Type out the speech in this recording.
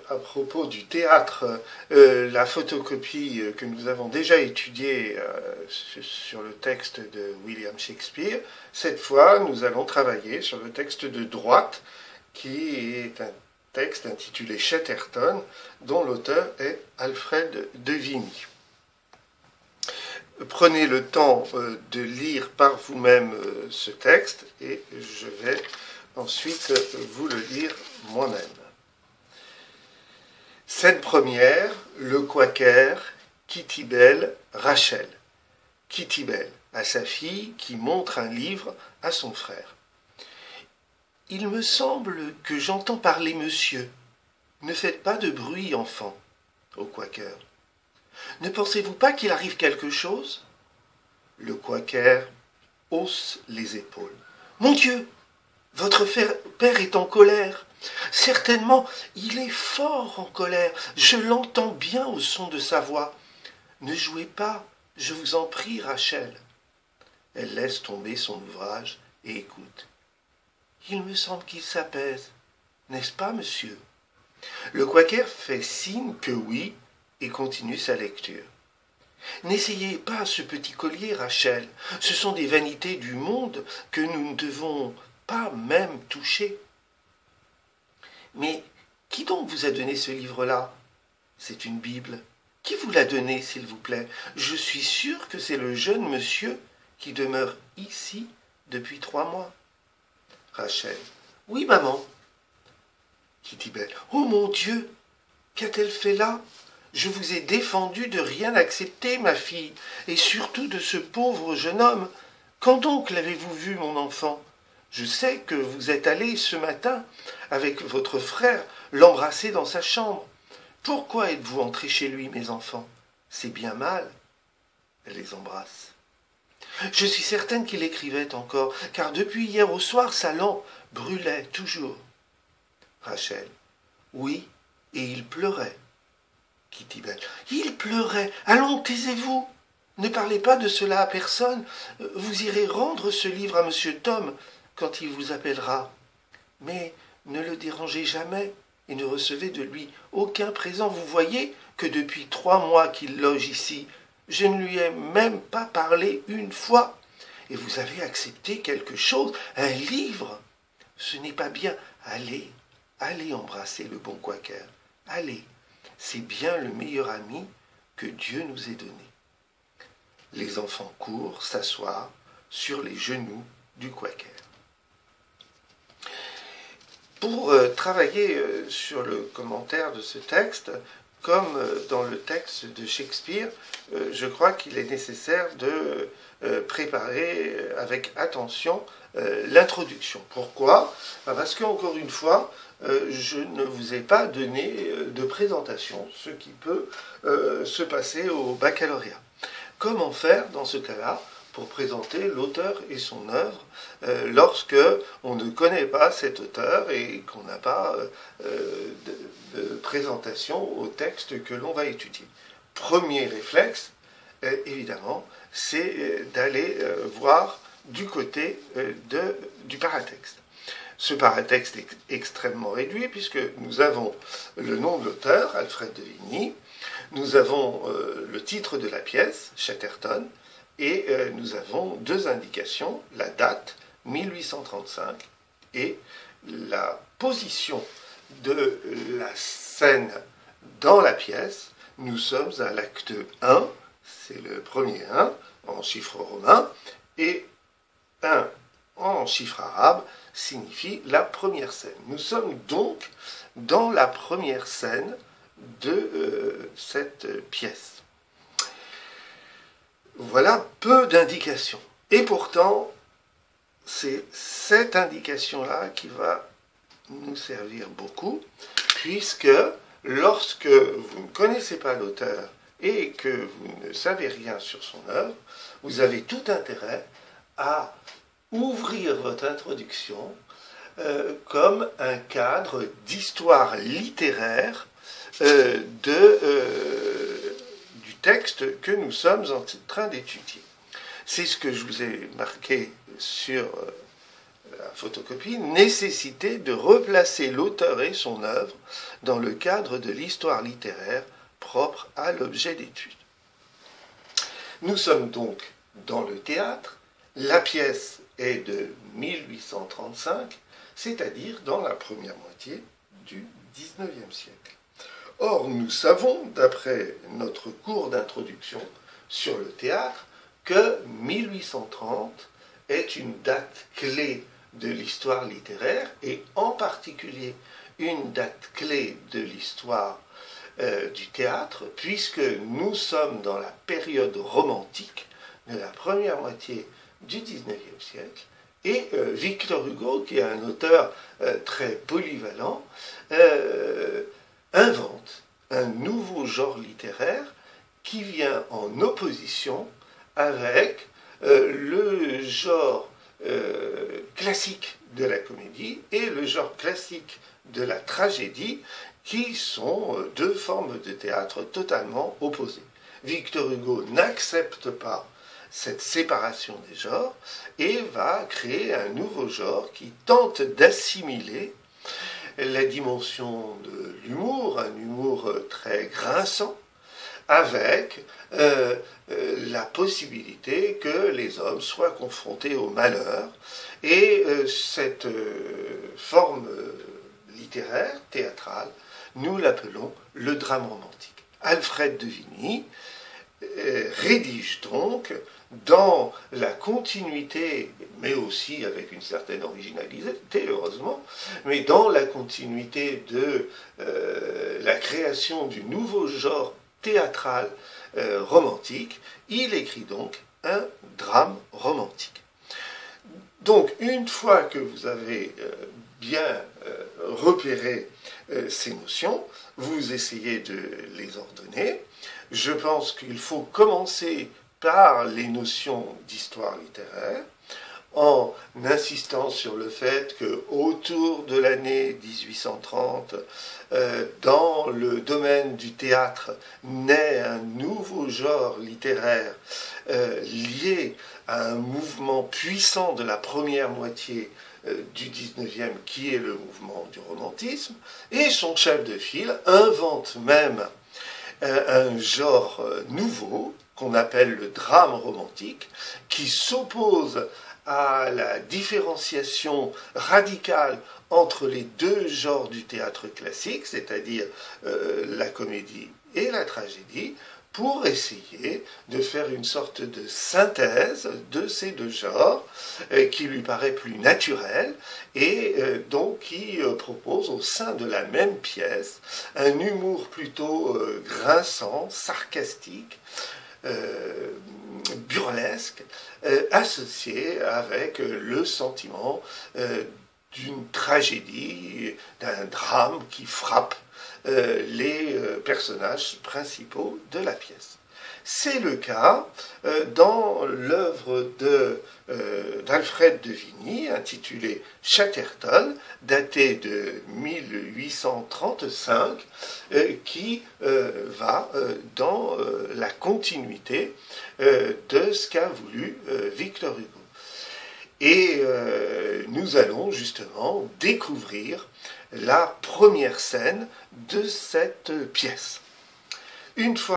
à propos du théâtre la photocopie que nous avons déjà étudiée sur le texte de William Shakespeare. Cette fois, nous allons travailler sur le texte de droite, qui est un texte intitulé Chatterton, dont l'auteur est Alfred de Vigny. Prenez le temps de lire par vous-même ce texte et je vais ensuite vous le lire moi-même. Scène première, le Quaker, Kitty Bell, Rachel. Kitty Bell, à sa fille qui montre un livre à son frère. « Il me semble que j'entends parler monsieur. Ne faites pas de bruit, enfant. » Au Quaker. « Ne pensez-vous pas qu'il arrive quelque chose ?» Le Quaker hausse les épaules. « Mon Dieu, votre père est en colère. Certainement, il est fort en colère. Je l'entends bien au son de sa voix. Ne jouez pas, je vous en prie, Rachel. » Elle laisse tomber son ouvrage et écoute. « Il me semble qu'il s'apaise, n'est-ce pas, monsieur ?» Le Quaker fait signe que oui et continue sa lecture. « N'essayez pas ce petit collier, Rachel. Ce sont des vanités du monde que nous ne devons pas même toucher. » « Mais qui donc vous a donné ce livre-là ?»« C'est une Bible. Qui vous l'a donné, s'il vous plaît ? Je suis sûr que c'est le jeune monsieur qui demeure ici depuis 3 mois. » Rachel. « Oui, maman. » Kitty Bell. « Oh mon Dieu, qu'a-t-elle fait là ? Je vous ai défendu de rien accepter, ma fille, et surtout de ce pauvre jeune homme. Quand donc l'avez-vous vu, mon enfant ? Je sais que vous êtes allé ce matin, avec votre frère, l'embrasser dans sa chambre. Pourquoi êtes-vous entrés chez lui, mes enfants ? C'est bien mal. » Elle les embrasse. « Je suis certaine qu'il écrivait encore, car depuis hier au soir, sa lampe brûlait toujours. » Rachel. « Oui, et il pleurait. » Kitty Bell. « Il pleurait. Allons, taisez-vous. Ne parlez pas de cela à personne. Vous irez rendre ce livre à monsieur Tom quand il vous appellera. Mais ne le dérangez jamais et ne recevez de lui aucun présent. Vous voyez que depuis 3 mois qu'il loge ici, je ne lui ai même pas parlé une fois. Et vous avez accepté quelque chose, un livre. Ce n'est pas bien. Allez, allez embrasser le bon Quaker. Allez, c'est bien le meilleur ami que Dieu nous ait donné. » Les enfants courent s'asseoir sur les genoux du Quaker. Pour travailler sur le commentaire de ce texte, comme dans le texte de Shakespeare, je crois qu'il est nécessaire de préparer avec attention l'introduction. Pourquoi ? Parce qu'encore une fois, je ne vous ai pas donné de présentation, ce qui peut se passer au baccalauréat. Comment faire dans ce cas-là pour présenter l'auteur et son œuvre lorsque on ne connaît pas cet auteur et qu'on n'a pas de présentation au texte que l'on va étudier. Premier réflexe, évidemment, c'est d'aller voir du côté du paratexte. Ce paratexte est extrêmement réduit puisque nous avons le nom de l'auteur, Alfred de Vigny, nous avons le titre de la pièce, Chatterton, et nous avons 2 indications, la date, 1835, et la position de la scène dans la pièce. Nous sommes à l'acte 1, c'est le premier 1 en chiffre romain, et 1 en chiffre arabe signifie la première scène. Nous sommes donc dans la première scène de cette pièce. Voilà peu d'indications. Et pourtant, c'est cette indication-là qui va nous servir beaucoup, puisque lorsque vous ne connaissez pas l'auteur et que vous ne savez rien sur son œuvre, vous avez tout intérêt à ouvrir votre introduction comme un cadre d'histoire littéraire du texte que nous sommes en train d'étudier. C'est ce que je vous ai marqué photocopie, nécessité de replacer l'auteur et son œuvre dans le cadre de l'histoire littéraire propre à l'objet d'étude. Nous sommes donc dans le théâtre, la pièce est de 1835, c'est-à-dire dans la première moitié du XIXe siècle. Or, nous savons, d'après notre cours d'introduction sur le théâtre, que 1830 est une date clé de l'histoire littéraire et en particulier une date clé de l'histoire du théâtre, puisque nous sommes dans la période romantique de la première moitié du XIXe siècle, et Victor Hugo, qui est un auteur très polyvalent, invente un nouveau genre littéraire qui vient en opposition avec le genre classique de la comédie et le genre classique de la tragédie, qui sont deux formes de théâtre totalement opposées. Victor Hugo n'accepte pas cette séparation des genres et va créer un nouveau genre qui tente d'assimiler la dimension de l'humour, un humour très grinçant, avec la possibilité que les hommes soient confrontés au malheur. Et cette forme littéraire, théâtrale, nous l'appelons le drame romantique. Alfred de Vigny rédige donc, dans la continuité, mais aussi avec une certaine originalité, heureusement, mais dans la continuité de la création du nouveau genre théâtral romantique, il écrit donc un drame romantique. Donc, une fois que vous avez bien repéré ces notions, vous essayez de les ordonner. Je pense qu'il faut commencer par les notions d'histoire littéraire, en insistant sur le fait qu'autour de l'année 1830, dans le domaine du théâtre, naît un nouveau genre littéraire lié à un mouvement puissant de la première moitié du XIXe, qui est le mouvement du romantisme, et son chef de file invente même un genre nouveau, qu'on appelle le drame romantique, qui s'oppose à la différenciation radicale entre les deux genres du théâtre classique, c'est-à-dire la comédie et la tragédie, pour essayer de faire une sorte de synthèse de ces deux genres qui lui paraît plus naturelle et donc qui propose au sein de la même pièce un humour plutôt grinçant, sarcastique, burlesque, associé avec le sentiment d'une tragédie, d'un drame qui frappe les personnages principaux de la pièce. C'est le cas dans l'œuvre d'Alfred de Vigny, intitulée Chatterton, datée de 1835, qui va dans la continuité de ce qu'a voulu Victor Hugo. Et nous allons justement découvrir la première scène de cette pièce. Une fois